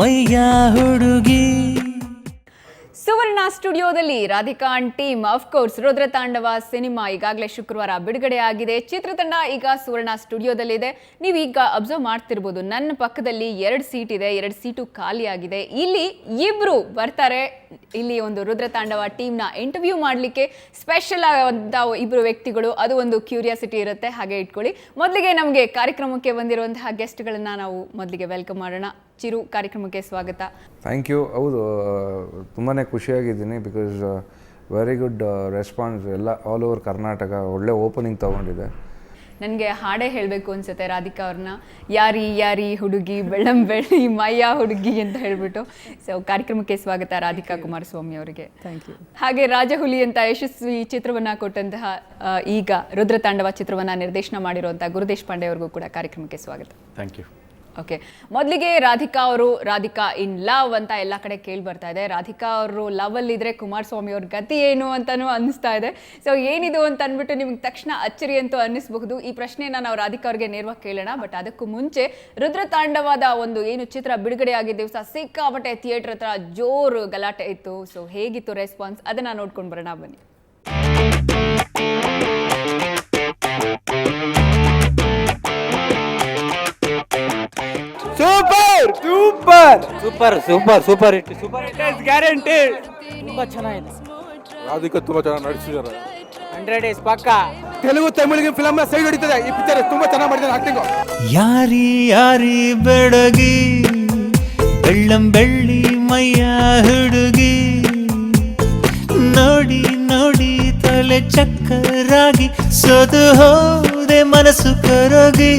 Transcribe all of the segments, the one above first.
ಮೈಯ ಹುಡುಗಿ. ಸುವರ್ಣ ಸ್ಟುಡಿಯೋದಲ್ಲಿ Radhika and team course Rudra Tandava cinema ಈಗಾಗಲೇ ಶುಕ್ರವಾರ ಬಿಡುಗಡೆ ಆಗಿದೆ. ಚಿತ್ರತಂಡ ಈಗ ಸುವರ್ಣ ಸ್ಟುಡಿಯೋದಲ್ಲಿದೆ. ನೀವು ಈಗ ಅಬ್ಸರ್ವ್ ಮಾಡ್ತಿರ್ಬೋದು, ನನ್ನ ಪಕ್ಕದಲ್ಲಿ 2 ಸೀಟ್ ಇದೆ, 2 ಸೀಟು ಖಾಲಿಯಾಗಿದೆ. ಇಲ್ಲಿ ಇಬ್ರು ಬರ್ತಾರೆ. ಇಲ್ಲಿ ಒಂದು ರುದ್ರ ತಾಂಡವ ಟೀಮ್ನ ಇಂಟರ್ವ್ಯೂ ಮಾಡಲಿಕ್ಕೆ ಸ್ಪೆಷಲ್ ಆದಂಥ ಇಬ್ಬರು ವ್ಯಕ್ತಿಗಳು. ಅದು ಒಂದು ಕ್ಯೂರಿಯಾಸಿಟಿ ಇರುತ್ತೆ, ಹಾಗೆ ಇಟ್ಕೊಳ್ಳಿ. ಮೊದಲಿಗೆ ನಮಗೆ ಕಾರ್ಯಕ್ರಮಕ್ಕೆ ಬಂದಿರುವಂತಹ ಗೆಸ್ಟ್ಗಳನ್ನು ನಾವು ಮೊದಲಿಗೆ ವೆಲ್ಕಮ್ ಮಾಡೋಣ. ಚಿರು, ಕಾರ್ಯಕ್ರಮಕ್ಕೆ ಸ್ವಾಗತ. Thank you. ಹೌದು, ತುಂಬಾ ಖುಷಿಯಾಗಿದ್ದೀನಿ. ಬಿಕಾಸ್ ವೆರಿ ಗುಡ್ ರೆಸ್ಪಾನ್ಸ್ ಎಲ್ಲ ಆಲ್ ಓವರ್ ಕರ್ನಾಟಕ. ಒಳ್ಳೆ ಓಪನಿಂಗ್ ತೊಗೊಂಡಿದೆ. ನನಗೆ ಹಾಡೇ ಹೇಳಬೇಕು ಅನ್ಸುತ್ತೆ ರಾಧಿಕಾ ಅವ್ರನ್ನ. ಯಾರಿ ಯಾರಿ ಹುಡುಗಿ ಬೆಳ್ಳಂ ಬೆಳ್ಳಿ ಮಯ್ಯ ಹುಡುಗಿ ಅಂತ ಹೇಳ್ಬಿಟ್ಟು. ಸೊ ಕಾರ್ಯಕ್ರಮಕ್ಕೆ ಸ್ವಾಗತ ರಾಧಿಕಾ ಕುಮಾರಸ್ವಾಮಿ ಅವರಿಗೆ. Thank you. ಹಾಗೆ ರಾಜಹುಲಿ ಅಂತ ಯಶಸ್ವಿ ಚಿತ್ರವನ್ನು ಕೊಟ್ಟಂತಹ ಈಗ ರುದ್ರ ತಾಂಡವ ಚಿತ್ರವನ್ನು ನಿರ್ದೇಶನ ಮಾಡಿರುವಂಥ ಗುರುದೇಶ್ ಪಾಂಡೆ ಅವ್ರಿಗೂ ಕೂಡ ಕಾರ್ಯಕ್ರಮಕ್ಕೆ ಸ್ವಾಗತ. Thank you. ಓಕೆ, ಮೊದಲಿಗೆ ರಾಧಿಕಾ ಇನ್ ಲವ್ ಅಂತ ಎಲ್ಲ ಕಡೆ ಕೇಳಿ ಬರ್ತಾ ಇದೆ. ರಾಧಿಕಾ ಅವರು ಲವಲ್ಲಿದ್ದರೆ ಕುಮಾರಸ್ವಾಮಿ ಅವ್ರ ಗತಿ ಏನು ಅಂತಲೂ ಅನ್ನಿಸ್ತಾ ಇದೆ. ಸೊ ಏನಿದು ಅಂತ ಅಂದ್ಬಿಟ್ಟು ನಿಮ್ಗೆ ತಕ್ಷಣ ಅಚ್ಚರಿ ಅಂತೂ ಅನ್ನಿಸ್ಬಹುದು. ಈ ಪ್ರಶ್ನೆನ ನಾವು ರಾಧಿಕಾ ಅವ್ರಿಗೆ ನೇರವಾಗಿ ಕೇಳೋಣ. ಬಟ್ ಅದಕ್ಕೂ ಮುಂಚೆ ರುದ್ರ ತಾಂಡವದ ಒಂದು ಏನು ಚಿತ್ರ ಬಿಡುಗಡೆ ಆಗಿದ್ದ ದಿವಸ ಸಿಕ್ಕಾಪಟ್ಟೆ ಥಿಯೇಟರ್ ಹತ್ರ ಜೋರು ಗಲಾಟೆ ಇತ್ತು. ಸೊ ಹೇಗಿತ್ತು ರೆಸ್ಪಾನ್ಸ್, ಅದನ್ನು ನೋಡ್ಕೊಂಡು ಬರೋಣ ಬನ್ನಿ. Super hit guarantee. ತುಂಬಾ ಚೆನ್ನಾಗಿದೆ. ರಾಧಿಕಾ ತುಂಬಾ ಚೆನ್ನಾಗಿ ನಟಿಸಿದ್ದಾರೆ. 100 ಡೇಸ್ ಪಕ್ಕ. ತೆಲುಗು ತಮಿಳಿಗೆ ಫಿಲಮ್ ಸೈಡ್ ಹೊಡಿತದೆ. ಈ ಪಿಕ್ಚರ್ ತುಂಬಾ ಚೆನ್ನಾಗಿ ಮಾಡಿದ್ದಾರೆ ಆಕ್ಟಿಂಗ್. ಯಾರಿ ಯಾರಿ ಬೆಡಗಿ ಬೆಳ್ಳಂ ಬೆಳ್ಳಿ ಮೈಯ ಹುಡುಗಿ. ನೋಡಿ ನೋಡಿ ತಲೆ ಚಕ್ಕರಾಗಿ ಸೋದು ಹೋದೆ ಮನಸ್ಸು ಕರಗಿ.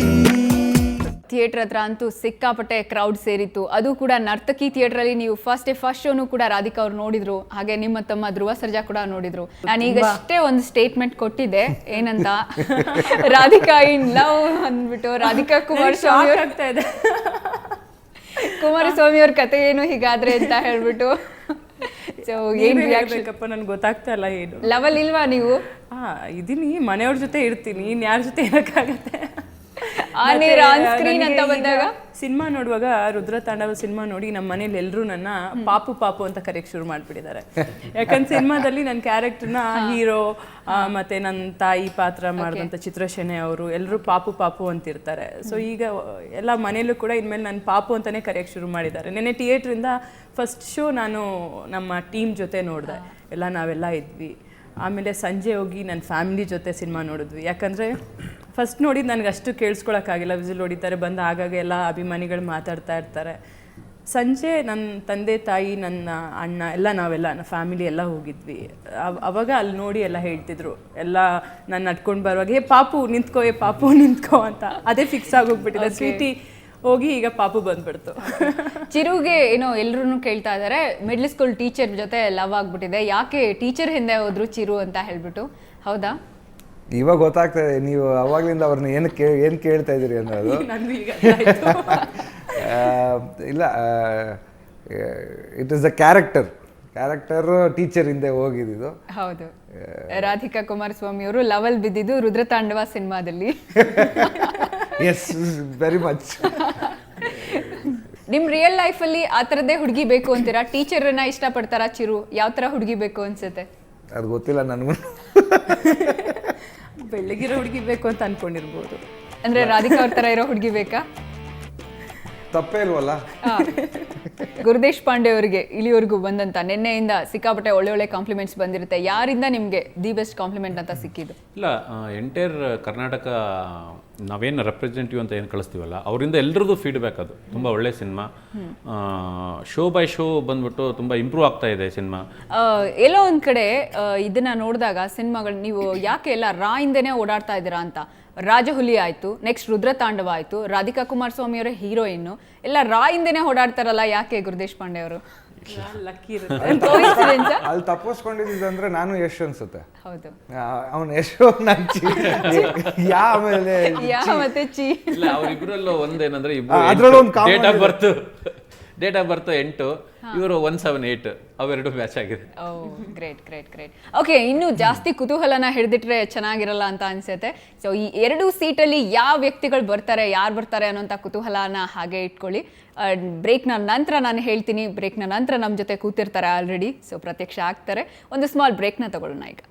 ಥಿಯೇಟರ್ ಹತ್ರ ಅಂತೂ ಸಿಕ್ಕಾಪಟ್ಟೆ ಕ್ರೌಡ್ ಸೇರಿತ್ತು. ಅದು ಕೂಡ ನರ್ತಕಿ ಥಿಯೇಟ್ರಲ್ಲಿ. ನೀವು ಫಸ್ಟ್ ಶೋನು ಕೂಡ ರಾಧಿಕಾ ಅವ್ರು ನೋಡಿದ್ರು, ಹಾಗೆ ನಿಮ್ಮ ತಮ್ಮ ಧ್ರುವ ಸರ್ಜಾ ಕೂಡ ನೋಡಿದ್ರು. ನಾನೀಗಷ್ಟೇ ಒಂದು ಸ್ಟೇಟ್ಮೆಂಟ್ ಕೊಟ್ಟಿದ್ದೆ, ಏನಂತ ರಾಧಿಕಾ ಇನ್ ಲವ್ ಅಂದ್ಬಿಟ್ಟು. ರಾಧಿಕಾ ಕುಮಾರಸ್ವಾಮಿ ಆಗ್ತಾ ಇದೆ. ಕುಮಾರಸ್ವಾಮಿ ಅವ್ರ ಕತೆ ಏನು ಹೀಗಾದ್ರೆ ಅಂತ ಹೇಳ್ಬಿಟ್ಟು. ಸೊ ಏನ್ ಹೇಳ್ಬೇಕಪ್ಪ, ನನ್ಗೆ ಗೊತ್ತಾಗ್ತಾ ಇಲ್ಲ ಏನು. ಲವಲ್ ಇಲ್ವಾ ನೀವು? ಇದೀನಿ, ಮನೆಯವ್ರ ಜೊತೆ ಇರ್ತೀನಿ, ಇನ್ಯಾರ ಜೊತೆ ಇರಕ್ಕಾಗತ್ತೆ. ಸ್ಕ್ರೀನ್ ಅಂತ ಬಂದಾಗ ಸಿನಿಮಾ ನೋಡುವಾಗ ರುದ್ರ ತಾಂಡವ ಸಿನಿಮಾ ನೋಡಿ ನಮ್ಮ ಮನೇಲಿ ಎಲ್ಲರೂ ನನ್ನ ಪಾಪು ಅಂತ ಕರೆಯಕ್ಕೆ ಶುರು ಮಾಡ್ಬಿಟ್ಟಿದ್ದಾರೆ. ಯಾಕಂದ್ರೆ ಸಿನಿಮಾದಲ್ಲಿ ನನ್ನ ಕ್ಯಾರೆಕ್ಟರ್ನ ಹೀರೋ ಮತ್ತೆ ನನ್ನ ತಾಯಿ ಪಾತ್ರ ಮಾಡಿದಂಥ ಚಿತ್ರಸೇನೆ ಅವರು ಎಲ್ಲರೂ ಪಾಪು ಅಂತಿರ್ತಾರೆ. ಸೊ ಈಗ ಎಲ್ಲ ಮನೇಲೂ ಕೂಡ ಇನ್ಮೇಲೆ ನನ್ನ ಪಾಪು ಅಂತಾನೆ ಕರೆಯಕ್ಕೆ ಶುರು ಮಾಡಿದ್ದಾರೆ. ನೆನ್ನೆ ಥಿಯೇಟ್ರಿಂದ ಫಸ್ಟ್ ಶೋ ನಾನು ನಮ್ಮ ಟೀಮ್ ಜೊತೆ ನೋಡಿದೆ. ನಾವೆಲ್ಲ ಇದ್ವಿ. ಆಮೇಲೆ ಸಂಜೆ ಹೋಗಿ ನನ್ನ ಫ್ಯಾಮಿಲಿ ಜೊತೆ ಸಿನಿಮಾ ನೋಡಿದ್ವಿ. ಯಾಕಂದರೆ ಫಸ್ಟ್ ನೋಡಿದ್ದು ನನಗೆ ಅಷ್ಟು ಕೇಳಿಸ್ಕೊಳಕ್ಕಾಗಿಲ್ಲ. ವಿಸಿಲ್ ಹೊಡಿತಾರೆ, ಬಂದು ಆಗಾಗ ಎಲ್ಲ ಅಭಿಮಾನಿಗಳು ಮಾತಾಡ್ತಾ ಇರ್ತಾರೆ. ಸಂಜೆ ನನ್ನ ತಂದೆ ತಾಯಿ, ನನ್ನ ಅಣ್ಣ ಎಲ್ಲ ನಾವೆಲ್ಲ ನನ್ನ ಫ್ಯಾಮಿಲಿ ಎಲ್ಲ ಹೋಗಿದ್ವಿ. ಅವಾಗ ಅಲ್ಲಿ ನೋಡಿ ಎಲ್ಲ ಹೇಳ್ತಿದ್ರು. ಎಲ್ಲ ನಾನು ನಡ್ಕೊಂಡು ಬರುವಾಗ ಪಾಪು ನಿಂತ್ಕೋ ಅಂತ ಅದೇ ಫಿಕ್ಸ್ ಆಗೋಗ್ಬಿಟ್ಟಿದೆ. ಸ್ವೀಟಿ ಹೋಗಿ ಈಗ ಪಾಪು ಬಂದ್ಬಿಡ್ತು. ಚಿರುಗೆ ಏನೋ ಎಲ್ಲರೂ ಕೇಳ್ತಾ ಇದ್ದಾರೆ, ಮಿಡ್ಲ್ ಸ್ಕೂಲ್ ಟೀಚರ್ ಜೊತೆ ಲವ್ ಆಗ್ಬಿಟ್ಟಿದೆ, ಯಾಕೆ ಟೀಚರ್ ಹಿಂದೆ ಹೋದ್ರು ಚಿರು ಅಂತ ಹೇಳ್ಬಿಟ್ಟು. ಹೌದಾ? ಇವಾಗ ಗೊತ್ತಾಗ್ತದೆ ನೀವು ಅವಾಗ್ಲಿಂದ ಅವ್ರನ್ನ ಏನು ಕೇಳ್ತಾ ಇದ್ದೀರಿ ಅನ್ನೋದು. ಇಲ್ಲ, it is the character teacher ಹಿಂದೆ ಹೋಗಿದ್ದು. ಹೌದು, ರಾಧಿಕಾ ಕುಮಾರಸ್ವಾಮಿ ಅವರು ಲವಲ್ ಬಿದ್ದಿದ್ದು ರುದ್ರ ತಾಂಡವ ಸಿನಿಮಾದಲ್ಲಿ. Yes, very much. ನಿಮ್ ರಿಯಲ್ ಲೈಫಲ್ಲಿ ಆ ಥರದ್ದೇ ಹುಡುಗಿ ಬೇಕು ಅಂತೀರಾ? ಟೀಚರ್ನ ಇಷ್ಟಪಡ್ತಾರಾ ಚಿರು? ಯಾವ ಥರ ಹುಡುಗಿ ಬೇಕು ಅನ್ಸುತ್ತೆ? ಅದು ಗೊತ್ತಿಲ್ಲ ನನಗೂ. ಬೆಳ್ಳಗಿರೋ ಹುಡುಗಿ ಬೇಕು ಅಂತ ಅನ್ಕೊಂಡಿರ್ಬೋದು. ಅಂದ್ರೆ ರಾಧಿಕಾ ಅವ್ರ ಥರ ಇರೋ ಹುಡುಗಿ ಬೇಕಾ? ತಪ್ಪೇ ಇಲ್ವಲ್ಲ. ಗುರುದೇಶ್ ಪಾಂಡೆ ಅವರಿಗೆ ಇಲ್ಲಿವರೆಗೂ ಬಂದಂತ ನಿನ್ನೆಯಿಂದ ಸಿಕ್ಕಾಪಟ್ಟೆ ಒಳ್ಳೆ ಕಾಂಪ್ಲಿಮೆಂಟ್ಸ್ ಬಂದಿರುತ್ತೆ. ಯಾರಿಂದ ನಿಮಗೆ ದಿ ಬೆಸ್ಟ್ ಕಾಂಪ್ಲಿಮೆಂಟ್ ಅಂತ ಸಿಕ್ಕಿದ್ದು? ಇಲ್ಲ, ಎಂಟೈರ್ ಕರ್ನಾಟಕ ನಾವೇನು ರೆಪ್ರೆಸೆಂಟೇಟಿವ್ ಅಂತ ಏನು ಕಳಿಸ್ತೀವಲ್ಲ, ಅವರಿಂದ ಎಲ್ಲರದ್ದು ಫೀಡ್ಬ್ಯಾಕ್. ಅದು ತುಂಬ ಒಳ್ಳೆ ಸಿನಿಮಾ. ಶೋ ಬೈ ಶೋ ಬಂದ್ಬಿಟ್ಟು ತುಂಬ ಇಂಪ್ರೂವ್ ಆಗ್ತಾ ಇದೆ ಸಿನಿಮಾ. ಎಲ್ಲೋ ಒಂದು ಕಡೆ ಇದನ್ನ ನೋಡಿದಾಗ ಸಿನಿಮಾಗಳು ನೀವು ಯಾಕೆ ಎಲ್ಲ ಇಂದನೇ ಓಡಾಡ್ತಾ ಇದ್ದೀರಾ ಅಂತ. ರಾಜಹುಲಿ ಆಯಿತು, ನೆಕ್ಸ್ಟ್ ರುದ್ರ ತಾಂಡವ ಆಯಿತು, ರಾಧಿಕಾ ಕುಮಾರಸ್ವಾಮಿ ಅವರ ಹೀರೋಯಿನ್ನು ಎಲ್ಲ ಇಂದನೇ ಓಡಾಡ್ತಾರಲ್ಲ, ಯಾಕೆ ಗುರುದೇಶ್ ಪಾಂಡೆ ಅವರು? ಅಲ್ಲಿ ತಪ್ಪಿಸ್ಕೊಂಡಿದ್ದಂದ್ರೆ ನಾನು ಯಶ್ ಅನ್ಸುತ್ತೆ. ಹೌದು, ಅವನು ಯಶ್ ಮತ್ತೆ ಚಿ. ಇಲ್ಲ, ಅವರಿಬ್ಬರಲ್ಲೂ ಒಂದೇನಂದ್ರೆ ಅದ್ರಲ್ಲೂ ಒಂದು date of birth date of birth 8, ಇವರು 178, ಅವೆರಡು ಮ್ಯಾಚ್ ಆಗಿದೆ. ಓ ಗ್ರೇಟ್ ಗ್ರೇಟ್ ಗ್ರೇಟ್. ಓಕೆ, ಇನ್ನು ಜಾಸ್ತಿ ಕುತೂಹಲನ ಹಿಡಿದಿಟ್ರೆ ಚೆನ್ನಾಗಿರಲ್ಲ ಅಂತ ಅನ್ಸುತ್ತೆ. ಸೊ ಈ 2 ಸೀಟಲ್ಲಿ ಯಾವ ವ್ಯಕ್ತಿಗಳು ಬರ್ತಾರೆ, ಯಾರು ಬರ್ತಾರೆ ಅನ್ನೋಂಥ ಕುತೂಹಲನ ಹಾಗೆ ಇಟ್ಕೊಳ್ಳಿ. ಬ್ರೇಕ್ನ ನಂತರ ನಾನು ಹೇಳ್ತೀನಿ. ಬ್ರೇಕ್ನ ನಂತರ ನಮ್ಮ ಜೊತೆ ಕೂತಿರ್ತಾರೆ ಆಲ್ರೆಡಿ, ಸೊ ಪ್ರತ್ಯಕ್ಷ ಆಗ್ತಾರೆ. ಒಂದು ಸ್ಮಾಲ್ ಬ್ರೇಕ್ನ ತಗೊಳ್ಳೋಣ ಈಗ.